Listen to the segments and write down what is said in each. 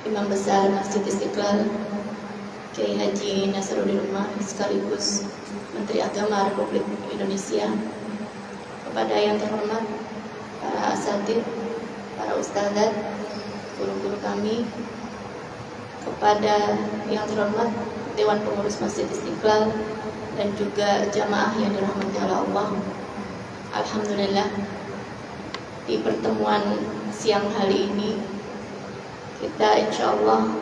Imam Besar Masjid Istiqlal Kiai Haji Nasruddin Umar sekaligus Menteri Agama Republik Indonesia, kepada yang terhormat para asatidz, para ustadzat, guru-guru kami, kepada yang terhormat Dewan Pengurus Masjid Istiqlal, dan juga jamaah yang dirahmati oleh Allah. Alhamdulillah, di pertemuan siang hari ini kita insya Allah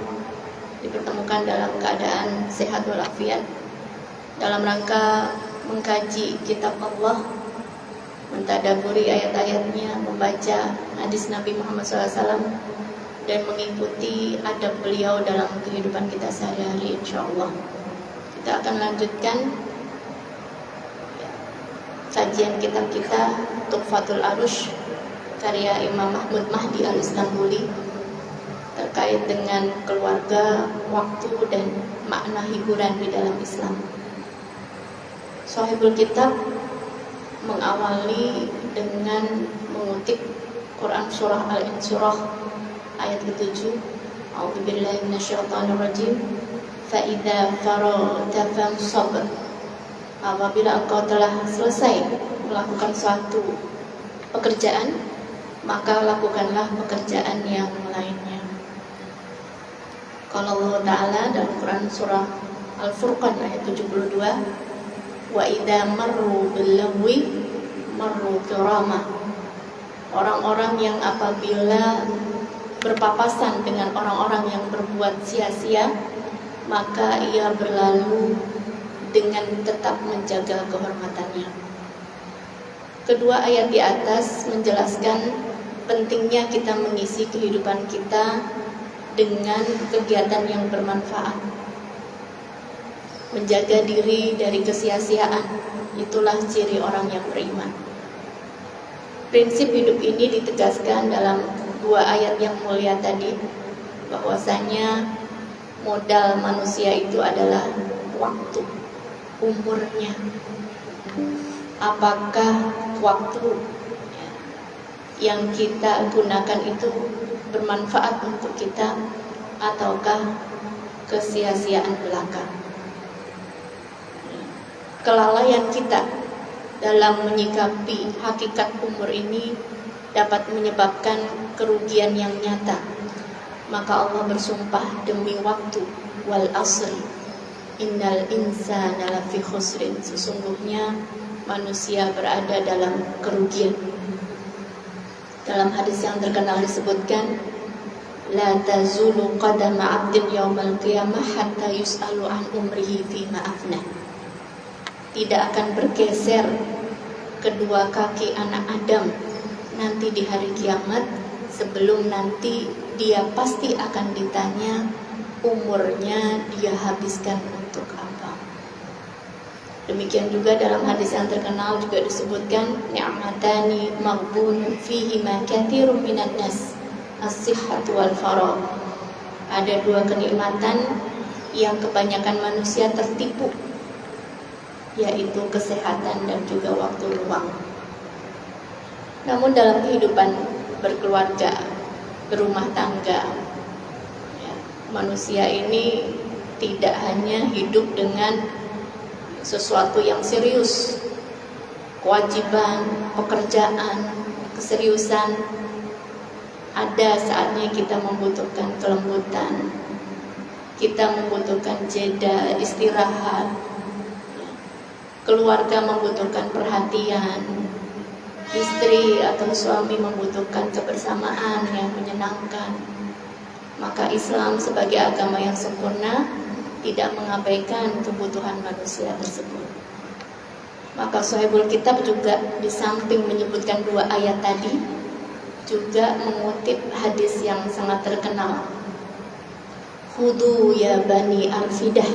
dipertemukan dalam keadaan sehat walafiat dalam rangka mengkaji kitab Allah, mentadaburi ayat-ayatnya, membaca hadis Nabi Muhammad SAW, dan mengikuti adab beliau dalam kehidupan kita sehari-hari. Insya Allah kita akan lanjutkan kajian kitab kita Tuhfatul Arush karya Imam Mahmud Mahdi Al-Istanbuli terkait dengan keluarga, waktu, dan makna hiburan di dalam Islam. Shahibul Kitab mengawali dengan mengutip Quran surah Al-Insyirah ayat ke-7. A'udzubillahi minasyaitonirrajim. Fa idza faragta fansab. Apabila engkau telah selesai melakukan suatu pekerjaan, maka lakukanlah pekerjaan yang lainnya. Kalau Allah Ta'ala dalam Quran surah Al-Furqan ayat 72, wa idza marru bil-lagwi marru kiramah. Orang-orang yang apabila berpapasan dengan orang-orang yang berbuat sia-sia, maka ia berlalu dengan tetap menjaga kehormatannya. Kedua ayat di atas menjelaskan pentingnya kita mengisi kehidupan kita dengan kegiatan yang bermanfaat, menjaga diri dari kesia-siaan. Itulah ciri orang yang beriman. Prinsip hidup ini ditegaskan dalam dua ayat yang mulia tadi, bahwasanya modal manusia itu adalah waktu, umurnya. Apakah waktu yang kita gunakan itu bermanfaat untuk kita, ataukah kesia-siaan belaka? Kelalaian kita dalam menyikapi hakikat umur ini dapat menyebabkan kerugian yang nyata. Maka Allah bersumpah demi waktu, wal asri innal insana lafi khusrin, sesungguhnya manusia berada dalam kerugian. Dalam hadis yang terkenal disebutkan, la tazulu qadama 'abdin yaumal qiyamah hatta yus'alu an umrihi fima afna. Tidak akan bergeser kedua kaki anak Adam nanti di hari kiamat sebelum nanti dia pasti akan ditanya umurnya dia habiskan untuk apa. Demikian juga dalam hadis yang terkenal juga disebutkan, ni'matani maghbunun fihi ma katsirun minan nas, as-sihhatu wal faragh. Ada dua kenikmatan yang kebanyakan manusia tertipu, yaitu kesehatan dan juga waktu luang. Namun dalam kehidupan berkeluarga, berumah tangga, manusia ini tidak hanya hidup dengan sesuatu yang serius, kewajiban, pekerjaan, keseriusan. Ada saatnya kita membutuhkan kelembutan, kita membutuhkan jeda, istirahat. Keluarga membutuhkan perhatian, istri atau suami membutuhkan kebersamaan yang menyenangkan. Maka Islam sebagai agama yang sempurna tidak mengabaikan kebutuhan manusia tersebut. Maka Shahibul Kitab juga di samping menyebutkan dua ayat tadi, juga mengutip hadis yang sangat terkenal. Khudu ya bani arfidah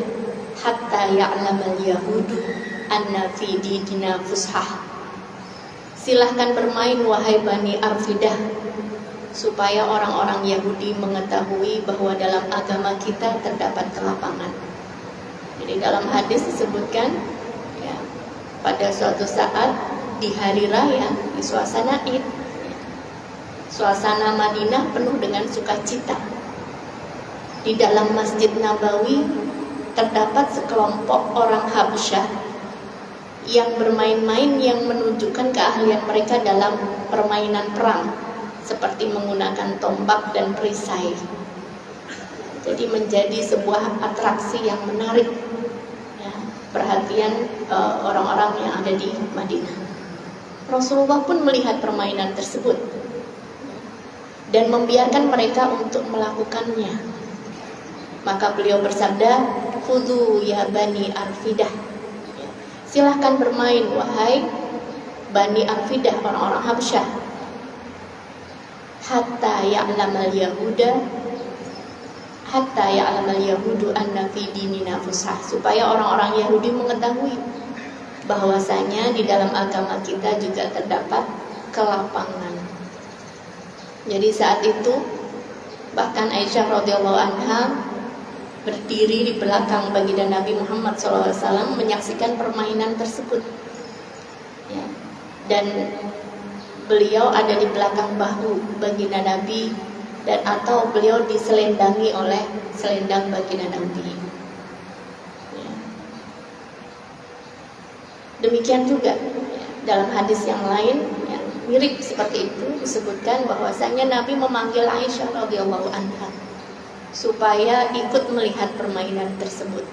hatta ya'lamal yahudu anna fi dinina fushah. Silahkan bermain wahai bani arfidah, supaya orang-orang Yahudi mengetahui bahwa dalam agama kita terdapat kelapangan. Jadi dalam hadis disebutkan, pada suatu saat di hari raya, di suasana Id, suasana Madinah penuh dengan sukacita. di dalam Masjid Nabawi terdapat sekelompok orang Habsyah yang bermain-main yang menunjukkan keahlian mereka dalam permainan perang, seperti menggunakan tombak dan perisai. Jadi menjadi sebuah atraksi yang menarik ya, perhatian orang-orang yang ada di Madinah. Rasulullah pun melihat permainan tersebut dan membiarkan mereka untuk melakukannya. Maka beliau bersabda, "Khudhu ya Bani Arfidah." Silahkan bermain wahai Bani Arfidah, orang-orang Habsyah. Hatta ya'lamal yahudu anna fi dinina fusah, supaya orang-orang Yahudi mengetahui bahwasanya di dalam agama kita juga terdapat kelapangan. Jadi saat itu bahkan Aisyah radhiyallahu anha berdiri di belakang baginda Nabi Muhammad SAW menyaksikan permainan tersebut ya. Dan beliau ada di belakang bahu baginda Nabi, dan atau beliau diselendangi oleh selendang baginda Nabi ya. Demikian juga ya, dalam hadis yang lain yang mirip seperti itu disebutkan bahwasanya Nabi memanggil Aisyah radhiyallahu anha supaya ikut melihat permainan tersebut.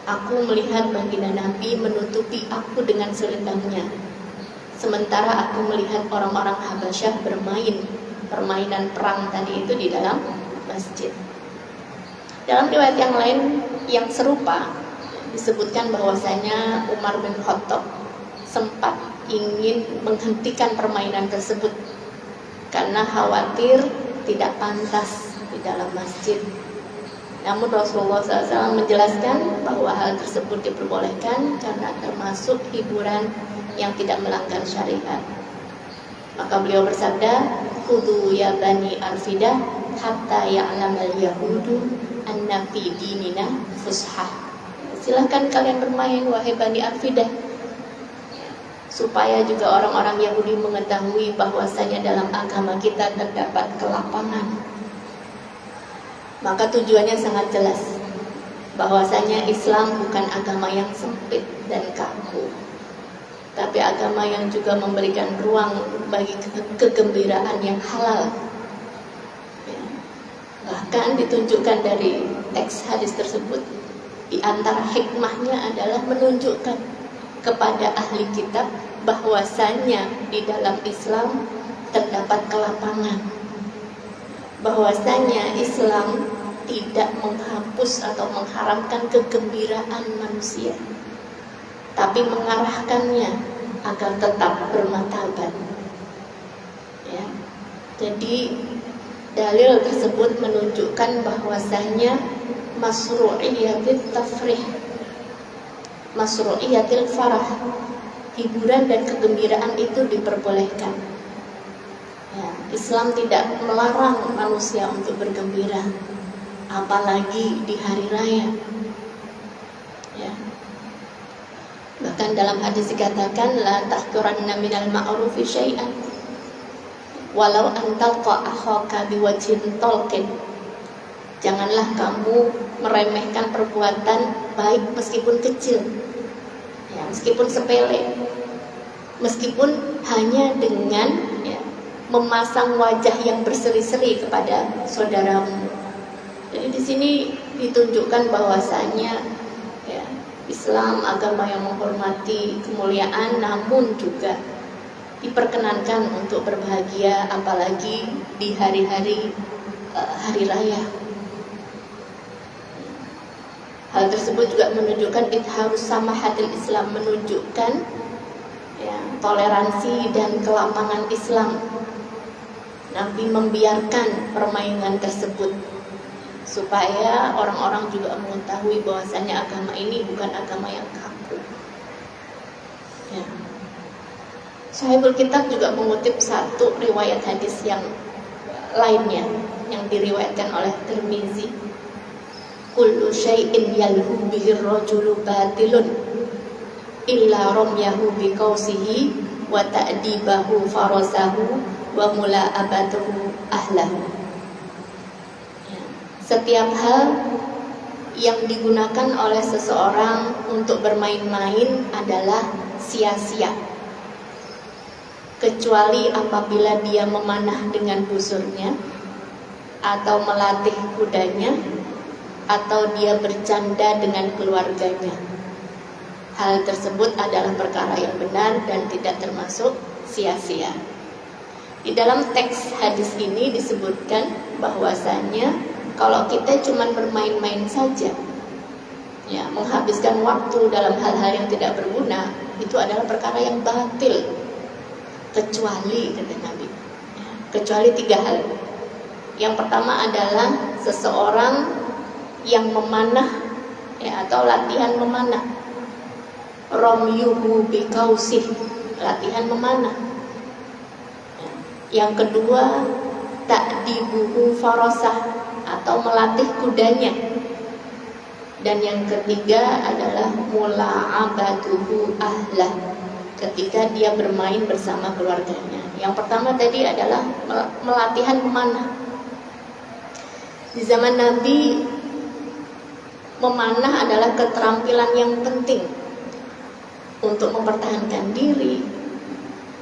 Aku melihat baginda Nabi menutupi aku dengan selendangnya, sementara aku melihat orang-orang Habasyah bermain permainan perang tadi itu di dalam masjid. Dalam riwayat yang lain yang serupa disebutkan bahwasanya Umar bin Khattab sempat ingin menghentikan permainan tersebut karena khawatir tidak pantas di dalam masjid. Namun Rasulullah SAW menjelaskan bahwa hal tersebut diperbolehkan karena termasuk hiburan yang tidak melanggar syariat. Maka beliau bersabda, "Khudhu ya Bani Arfidah hatta ya'lamal yahudu anna fi dinina fushah." Silahkan kalian bermain wahai Bani Arfidah, supaya juga orang-orang Yahudi mengetahui bahwasanya dalam agama kita terdapat kelapangan. Maka tujuannya sangat jelas, bahwasanya Islam bukan agama yang sempit dan kaku, tapi agama yang juga memberikan ruang bagi kegembiraan yang halal ya. Bahkan ditunjukkan dari teks hadis tersebut, di antara hikmahnya adalah menunjukkan kepada ahli kitab bahwasanya di dalam Islam terdapat kelapangan, bahwasanya Islam tidak menghapus atau mengharamkan kegembiraan manusia, tapi mengarahkannya agar tetap bermartabat ya. Jadi dalil tersebut menunjukkan bahwasanya masru'iyatit tafrih, masru'iyatil farah, hiburan dan kegembiraan itu diperbolehkan ya. Islam tidak melarang manusia untuk bergembira, apalagi di hari raya ya. Bahkan dalam hadis dikatakan, la tahqiranna minal ma'rufi syai'an walau an talqa akhaka biwajhin talqin. Janganlah kamu meremehkan perbuatan baik meskipun kecil ya, meskipun sepele, meskipun hanya dengan ya, memasang wajah yang berseri-seri kepada saudaramu. Jadi di sini ditunjukkan bahwasanya ya, Islam agama yang menghormati kemuliaan, namun juga diperkenankan untuk berbahagia, apalagi di hari-hari hari raya. Hal tersebut juga menunjukkan itharus samahatil Islam, menunjukkan ya, toleransi dan kelapangan Islam. Nabi membiarkan permainan tersebut supaya orang-orang juga mengetahui bahwasanya agama ini bukan agama yang kaku ya. Sahihul Kitab juga mengutip satu riwayat hadis yang lainnya yang diriwayatkan oleh Tirmizi, kullu syai'in yalhu bihi rajulu batilun illa ramyahu biqausihi wa ta'dibahu farasahu wa mula'abatuhu ahlahu. Setiap hal yang digunakan oleh seseorang untuk bermain-main adalah sia-sia, kecuali apabila dia memanah dengan busurnya, atau melatih kudanya, atau dia bercanda dengan keluarganya. Hal tersebut adalah perkara yang benar dan tidak termasuk sia-sia. Di dalam teks hadis ini disebutkan bahwasanya kalau kita cuma bermain-main saja, ya, menghabiskan waktu dalam hal-hal yang tidak berguna, itu adalah perkara yang batil. Kecuali, kata Nabi, ya, kecuali 3 hal. Yang pertama adalah seseorang yang memanah, ya, atau latihan memanah. Romyuhu bikausih, latihan memanah. Yang kedua, ta'dibuhu farasah, atau melatih kudanya. Dan yang ketiga adalah mula'abatuhu ahlah, ketika dia bermain bersama keluarganya. Yang pertama tadi adalah melatihan memanah. Di zaman Nabi, memanah adalah keterampilan yang penting untuk mempertahankan diri,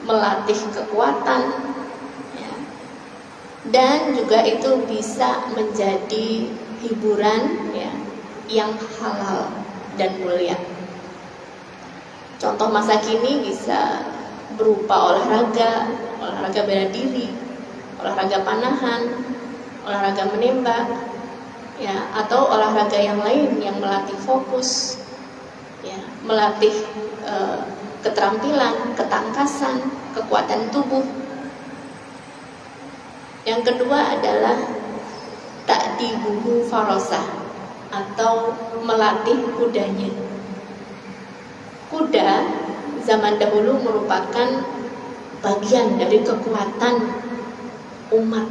melatih kekuatan, ya. Dan juga itu bisa menjadi hiburan, ya, yang halal dan mulia. Contoh masa kini bisa berupa olahraga bela diri, olahraga panahan, olahraga menembak, ya, atau olahraga yang lain yang melatih fokus, ya, melatih keterampilan, ketangkasan, kekuatan tubuh. Yang kedua adalah ta'dibuhu farasah, atau melatih kudanya. Kuda zaman dahulu merupakan bagian dari kekuatan umat.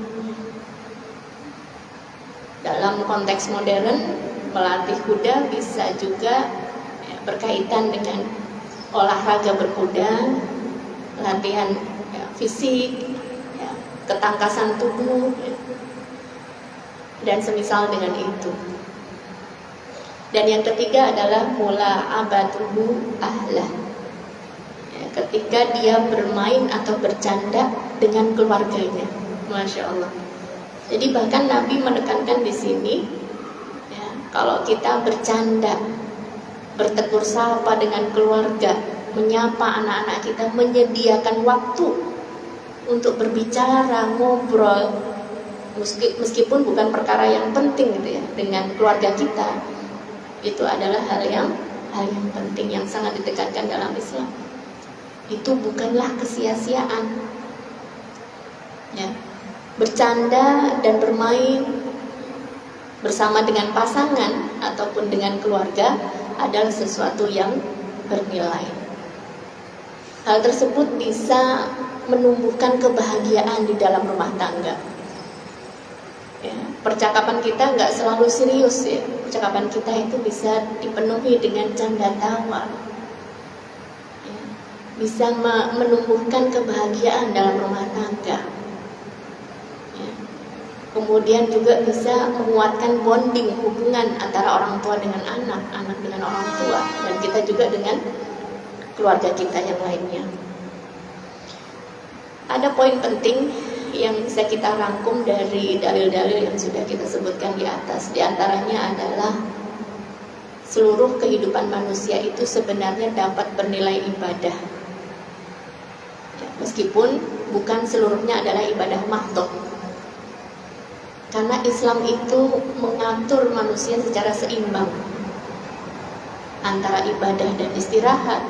Dalam konteks modern, melatih kuda bisa juga, ya, berkaitan dengan olahraga berkuda, latihan, ya, fisik, ya, ketangkasan tubuh, ya, dan semisal dengan itu. Dan yang ketiga adalah mula'abatuhu ahlah, ya, ketika dia bermain atau bercanda dengan keluarganya. Masya Allah. Jadi bahkan Nabi menekankan di sini, ya, kalau kita bercanda, bertegur sapa dengan keluarga, menyapa anak-anak kita, menyediakan waktu untuk berbicara, ngobrol, meskipun bukan perkara yang penting gitu ya, dengan keluarga kita, itu adalah hal yang penting yang sangat ditekankan dalam Islam. Itu bukanlah kesia-siaan, ya. Bercanda dan bermain bersama dengan pasangan ataupun dengan keluarga adalah sesuatu yang bernilai. Hal tersebut bisa menumbuhkan kebahagiaan di dalam rumah tangga, ya. Percakapan kita nggak selalu serius, ya. Percakapan kita itu bisa dipenuhi dengan canda tawa, ya. Bisa menumbuhkan kebahagiaan dalam rumah tangga. Kemudian juga bisa menguatkan bonding, hubungan antara orang tua dengan anak, anak dengan orang tua, dan kita juga dengan keluarga kita yang lainnya. Ada poin penting yang bisa kita rangkum dari dalil-dalil yang sudah kita sebutkan di atas. Di antaranya adalah seluruh kehidupan manusia itu sebenarnya dapat bernilai ibadah, ya, meskipun bukan seluruhnya adalah ibadah mahdhah. Karena Islam itu mengatur manusia secara seimbang antara ibadah dan istirahat,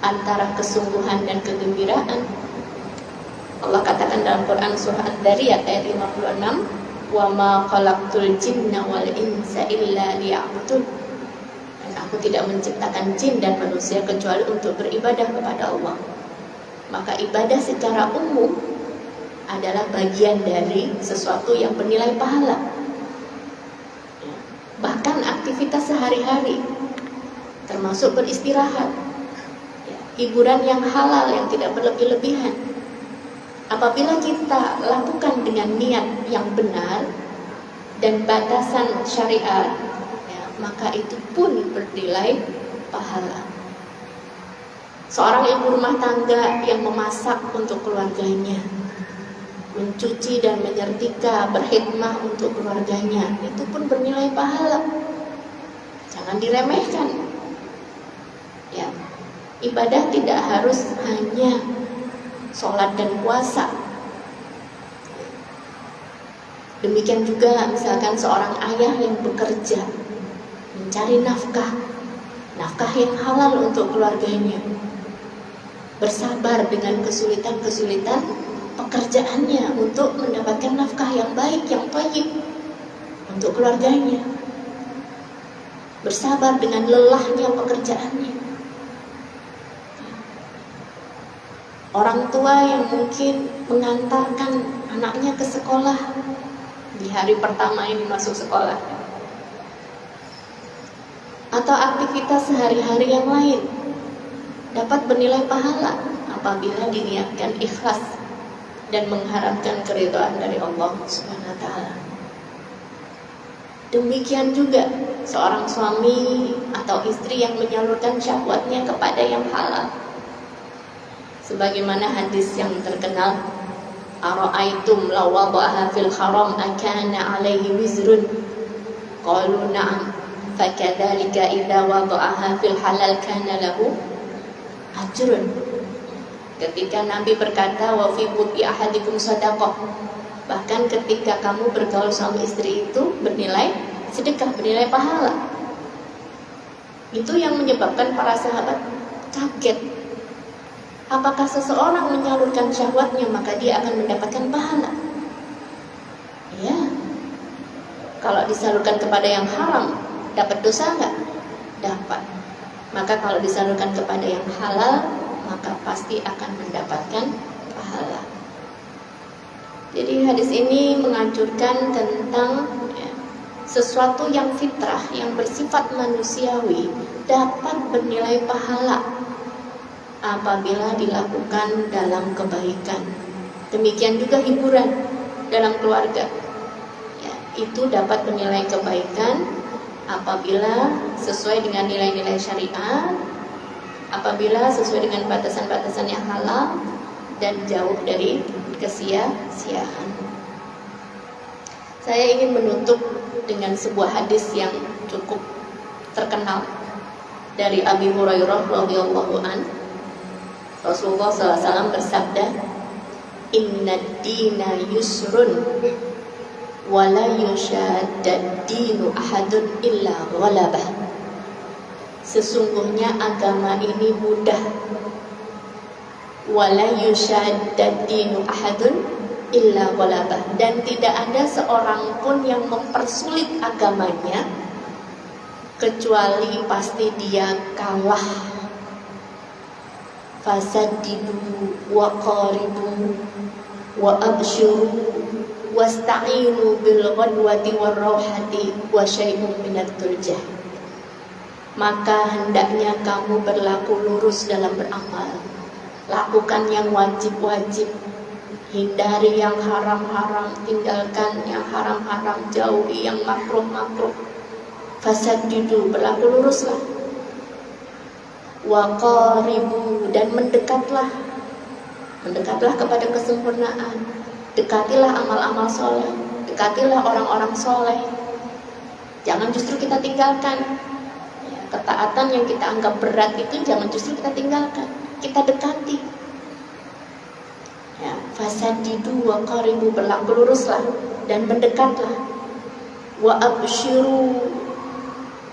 antara kesungguhan dan kegembiraan. Allah katakan dalam Quran surah Ad-Dariyat ayat 56, "Wa ma khalaqtul jinna wal insa illa liya'budun." Dan aku tidak menciptakan jin dan manusia kecuali untuk beribadah kepada Allah. Maka ibadah secara umum adalah bagian dari sesuatu yang bernilai pahala. Bahkan aktivitas sehari-hari, termasuk beristirahat, ya, hiburan yang halal yang tidak berlebih-lebihan. Apabila kita lakukan dengan niat yang benar dan batasan syariat, ya, maka itu pun bernilai pahala. Seorang ibu rumah tangga yang memasak untuk keluarganya, mencuci dan menyetrika, berkhidmah untuk keluarganya, itu pun bernilai pahala. Jangan diremehkan. Ya, ibadah tidak harus hanya sholat dan puasa. Demikian juga misalkan seorang ayah yang bekerja, mencari nafkah yang halal untuk keluarganya, bersabar dengan kesulitan-kesulitan pekerjaannya untuk mendapatkan nafkah yang baik, yang thayyib untuk keluarganya, bersabar dengan lelahnya pekerjaannya. Orang tua yang mungkin mengantarkan anaknya ke sekolah di hari pertama ini masuk sekolah, atau aktivitas sehari-hari yang lain, dapat bernilai pahala apabila diniatkan ikhlas dan mengharapkan keridhaan dari Allah Subhanahu wa taala. Demikian juga seorang suami atau istri yang menyalurkan syahwatnya kepada yang halal. Sebagaimana hadis yang terkenal, ara'aitum law wada'aha fil haram akana 'alaihi wizrun? Qalu na'am. Fakadzalika idza wada'aha fil halal kana lahu ajrun. Ketika Nabi berkata wa fi buti ahadikum shadaqah, bahkan ketika kamu bergaul suami istri itu bernilai sedekah, bernilai pahala. Itu yang menyebabkan para sahabat kaget. Apakah seseorang menyalurkan syahwatnya maka dia akan mendapatkan pahala? Ya. Kalau disalurkan kepada yang haram, dapat dosa enggak? Dapat. Maka kalau disalurkan kepada yang halal, maka pasti akan mendapatkan pahala. Jadi hadis ini menganjurkan tentang sesuatu yang fitrah, yang bersifat manusiawi, dapat bernilai pahala apabila dilakukan dalam kebaikan. Demikian juga hiburan dalam keluarga, ya, itu dapat bernilai kebaikan apabila sesuai dengan nilai-nilai syariat, apabila sesuai dengan batasan-batasan yang halal dan jauh dari kesia-siaan. Saya ingin menutup dengan sebuah hadis yang cukup terkenal dari Abi Hurairah radhiyallahu anhu. Rasulullah SAW bersabda, Inna dina yusrun wa la yushaddad dinu ahadun illa ghalabah. Sesungguhnya agama ini mudah, wa la yushaddad dinu ahadun illa ghalabah, dan tidak ada seorang pun yang mempersulit agamanya kecuali pasti dia kalah. Fasaddidu wa qaribu wa abshiru wasta'inu bil ghadwati war rawhati wa syai'un minat turjah. Maka hendaknya kamu berlaku lurus dalam beramal, lakukan yang wajib-wajib, hindari yang haram-haram, tinggalkan yang haram-haram, jauhi yang makruh-makruh. Fasaddidu, berlaku luruslah. Wa qaribu, dan mendekatlah kepada kesempurnaan. Dekatilah amal-amal soleh, dekatilah orang-orang soleh. Jangan justru kita tinggalkan. Ketaatan yang kita anggap berat itu jangan justru kita tinggalkan, kita dekati. Ya, fasadidu wa qaribu, berlaku luruslah dan mendekatlah. Wa abshiru,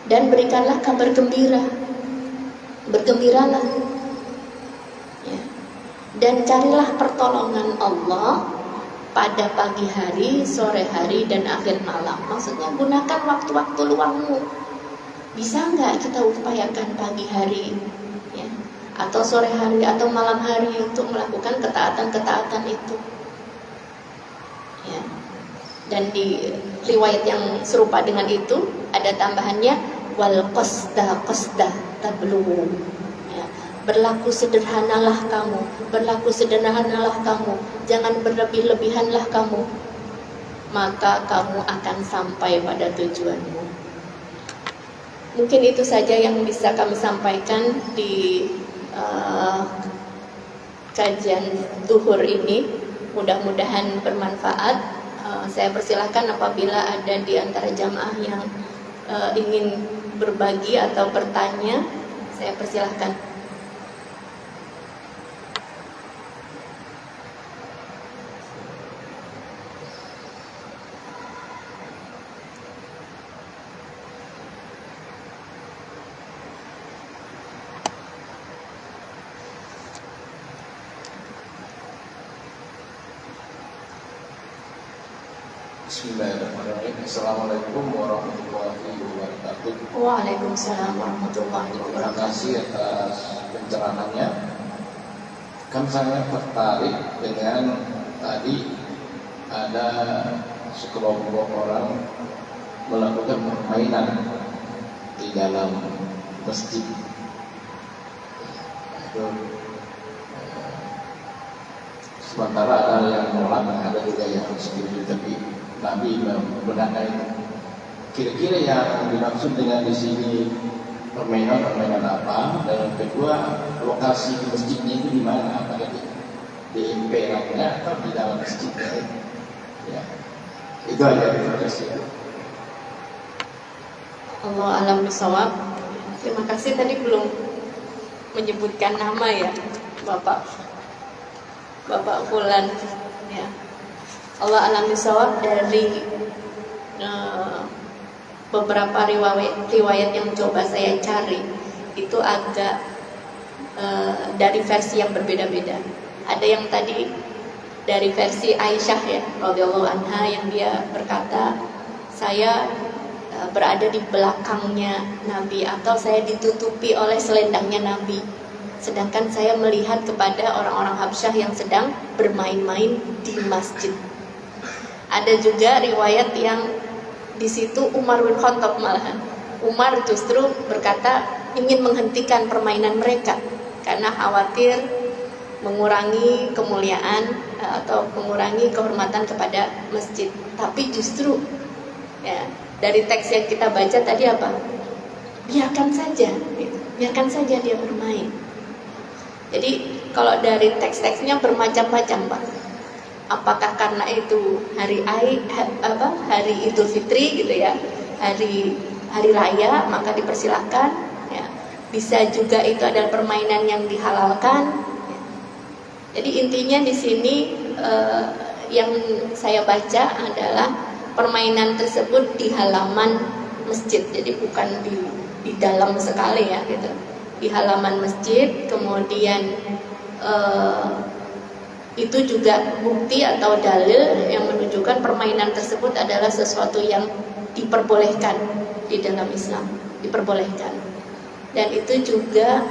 dan berikanlah kabar gembira. Bergembiralah, ya. Dan carilah pertolongan Allah pada pagi hari, sore hari, dan akhir malam. Maksudnya gunakan waktu-waktu luangmu. Bisa nggak kita upayakan pagi hari, ya, atau sore hari, atau malam hari untuk melakukan ketaatan-ketaatan itu, ya. Dan di riwayat yang serupa dengan itu ada tambahannya, wal qasda tablu, ya. Berlaku sederhanalah kamu, jangan berlebih-lebihanlah kamu. maka kamu akan sampai pada tujuanmu. Mungkin itu saja yang bisa kami sampaikan di kajian duhur ini. Mudah-mudahan bermanfaat. Saya persilahkan apabila ada di antara jamaah yang ingin berbagi atau bertanya, saya persilahkan. Bismillahirrahmanirrahim. Assalamualaikum warahmatullahi wabarakatuh. Waalaikumsalam warahmatullahi Terima wabarakatuh. kasih atas pencerahannya. Kami sangat tertarik dengan tadi ada sekelompok orang melakukan permainan di dalam masjid. Sementara ada yang menolak, ada juga yang setuju, tapi Nabi membenarkan itu. Kira-kira yang dimaksud dengan di sini permainan apa? Dan kedua, lokasi masjidnya itu di mana? Apakah di emperannya atau di dalam masjidnya? Ya, itu aja. Terima kasih. Allah alam bisawab. Terima kasih, tadi belum menyebutkan nama ya, Bapak Fulan ya. Allah alam bisawab. Dari beberapa riwayat yang coba saya cari itu agak dari versi yang berbeda-beda. Ada yang tadi dari versi Aisyah ya radhiyallahu anha, yang dia berkata, saya berada di belakangnya Nabi, atau saya ditutupi oleh selendangnya Nabi, sedangkan saya melihat kepada orang-orang Habsyah yang sedang bermain-main di masjid. Ada juga riwayat yang di situ Umar bin Khattab, malahan Umar justru berkata ingin menghentikan permainan mereka karena khawatir mengurangi kemuliaan atau mengurangi kehormatan kepada masjid. Tapi justru ya, dari teks yang kita baca tadi apa? Biarkan saja, gitu. Biarkan saja dia bermain. Jadi kalau dari teks-teksnya bermacam-macam, Pak. Apakah karena itu hari Idul Fitri gitu ya, hari raya, maka dipersilahkan ya. Bisa juga itu adalah permainan yang dihalalkan ya. Jadi intinya di sini yang saya baca adalah permainan tersebut di halaman masjid, jadi bukan di dalam sekali ya gitu, di halaman masjid. Kemudian itu juga bukti atau dalil yang menunjukkan permainan tersebut adalah sesuatu yang diperbolehkan di dalam Islam, diperbolehkan. Dan itu juga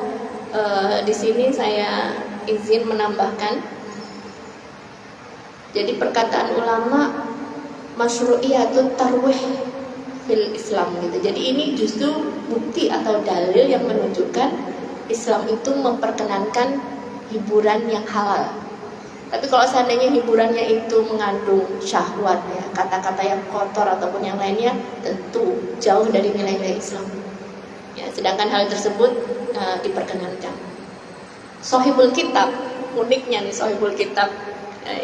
di sini saya izin menambahkan, jadi perkataan ulama masyru'iyatut tarwih fil Islam gitu. Jadi ini justru bukti atau dalil yang menunjukkan Islam itu memperkenankan hiburan yang halal. Tapi kalau seandainya hiburannya itu mengandung syahwat ya, kata-kata yang kotor ataupun yang lainnya, tentu jauh dari nilai-nilai Islam. Ya, sedangkan hal tersebut diperkenankan. Shahihul Kitab, uniknya nih Shahihul Kitab,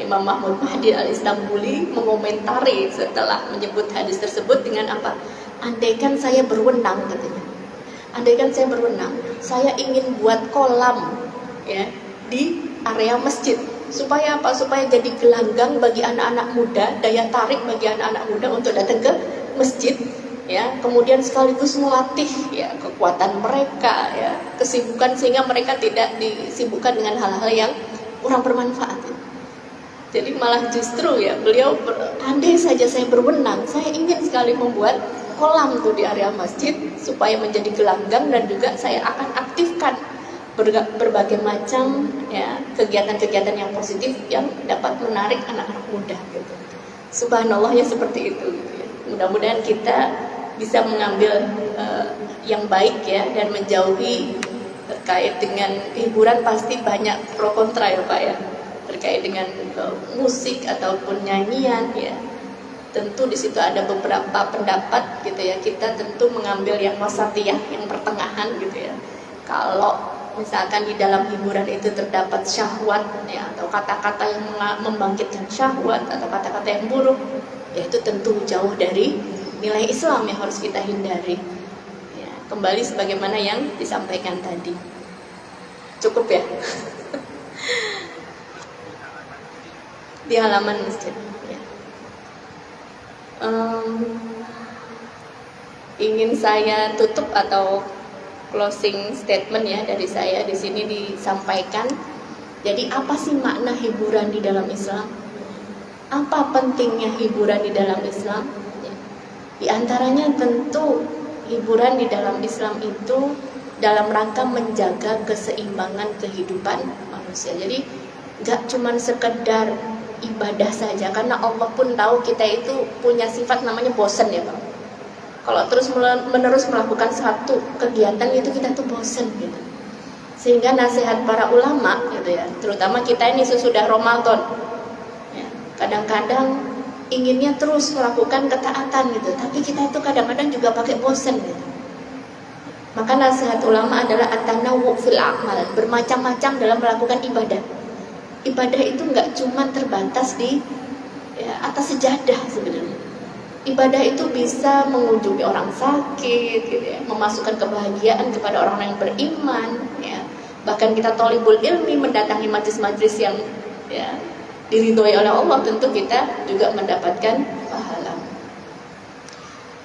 Imam Mahmud Mahdi al-Istanbuli mengomentari setelah menyebut hadis tersebut dengan apa? Andaikan saya berwenang, katanya. Andaikan saya berwenang, saya ingin buat kolam ya di area masjid. Supaya apa? Supaya jadi gelanggang bagi anak-anak muda, daya tarik bagi anak-anak muda untuk datang ke masjid ya, kemudian sekaligus melatih ya kekuatan mereka ya, kesibukan, sehingga mereka tidak disibukkan dengan hal-hal yang kurang bermanfaat. Jadi malah justru ya beliau andai saja saya berwenang, saya ingin sekali membuat kolam tuh di area masjid supaya menjadi gelanggang, dan juga saya akan aktifkan berbagai macam ya kegiatan-kegiatan yang positif yang dapat menarik anak-anak muda gitu. Subhanallah ya, seperti itu gitu ya. Mudah-mudahan kita bisa mengambil yang baik ya, dan menjauhi terkait dengan hiburan. Pasti banyak pro kontra ya Pak ya, terkait dengan musik ataupun nyanyian ya. tentu di situ ada beberapa pendapat gitu ya. Kita tentu mengambil yang wasatiyah, yang pertengahan gitu ya. Kalau misalkan di dalam hiburan itu terdapat syahwat ya, atau kata-kata yang membangkitkan syahwat atau kata-kata yang buruk, ya itu tentu jauh dari nilai Islam yang harus kita hindari ya. Kembali sebagaimana yang disampaikan tadi. Cukup ya. Di halaman masjid ya. Ingin saya tutup atau closing statement ya dari saya di sini disampaikan. Jadi apa sih makna hiburan di dalam Islam? Apa pentingnya hiburan di dalam Islam? Ya. Di antaranya tentu hiburan di dalam Islam itu dalam rangka menjaga keseimbangan kehidupan manusia. Jadi gak cuman sekedar ibadah saja, karena Allah pun tahu kita itu punya sifat namanya bosan ya Bang. Kalau terus menerus melakukan satu kegiatan itu kita tuh bosan gitu. Sehingga nasihat para ulama gitu ya, terutama kita ini sesudah Ramadan ya, kadang-kadang inginnya terus melakukan ketaatan gitu, tapi kita itu kadang-kadang juga pakai bosan gitu. Maka nasihat ulama adalah at-tanawwu fil a'mal, bermacam-macam dalam melakukan ibadah. Ibadah itu nggak cuma terbatas di ya, atas sejadah sebenarnya. Ibadah itu bisa mengunjungi orang sakit, gitu ya, memasukkan kebahagiaan kepada orang yang beriman, ya. Bahkan kita thalibul ilmi, mendatangi majlis-majlis yang ya, diridhoi oleh Allah, tentu kita juga mendapatkan pahala.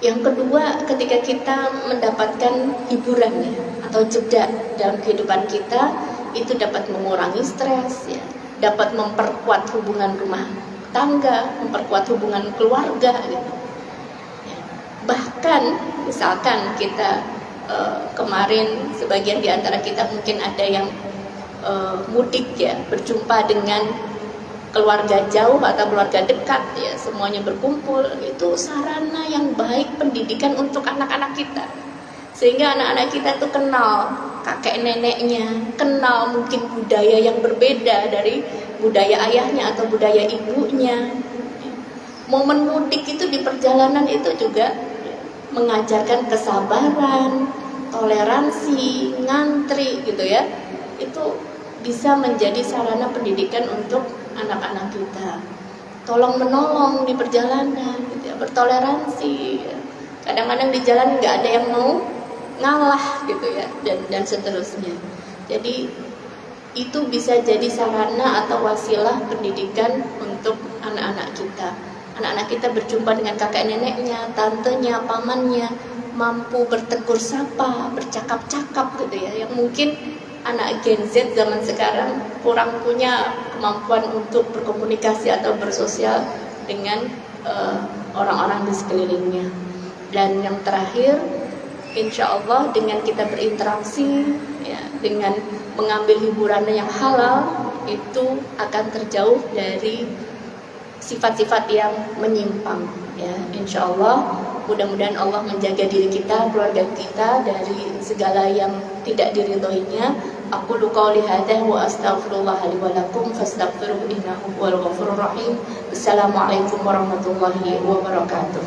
Yang kedua, ketika kita mendapatkan hiburan ya, atau jeda dalam kehidupan kita, itu dapat mengurangi stres, ya, dapat memperkuat hubungan rumah tangga, memperkuat hubungan keluarga, gitu. Bahkan misalkan kita kemarin sebagian di antara kita mungkin ada yang mudik ya, berjumpa dengan keluarga jauh atau keluarga dekat ya, semuanya berkumpul, itu sarana yang baik pendidikan untuk anak-anak kita. Sehingga anak-anak kita tuh kenal kakek neneknya, kenal mungkin budaya yang berbeda dari budaya ayahnya atau budaya ibunya. Momen mudik itu di perjalanan itu juga mengajarkan kesabaran, toleransi, ngantri gitu ya. Itu bisa menjadi sarana pendidikan untuk anak-anak kita. Tolong menolong di perjalanan gitu ya, bertoleransi ya. Kadang-kadang di jalan nggak ada yang mau ngalah gitu ya, dan seterusnya. Jadi itu bisa jadi sarana atau wasilah pendidikan untuk anak-anak kita. Anak-anak kita berjumpa dengan kakek neneknya, tantenya, pamannya, mampu bertegur sapa, bercakap-cakap gitu ya. Yang mungkin anak Gen Z zaman sekarang kurang punya kemampuan untuk berkomunikasi atau bersosial dengan orang-orang di sekelilingnya. Dan yang terakhir, insya Allah dengan kita berinteraksi ya, dengan mengambil hiburan yang halal, itu akan terjauh dari sifat-sifat yang menyimpang ya. Insya Allah mudah-mudahan Allah menjaga diri kita, keluarga kita dari segala yang tidak diridhoinya. Aku qouli hadza wa astaghfirullah li wa lakum fastaghfiruhu innahu huwal ghafurur rahim. Wassalamualaikum warahmatullahi wabarakatuh.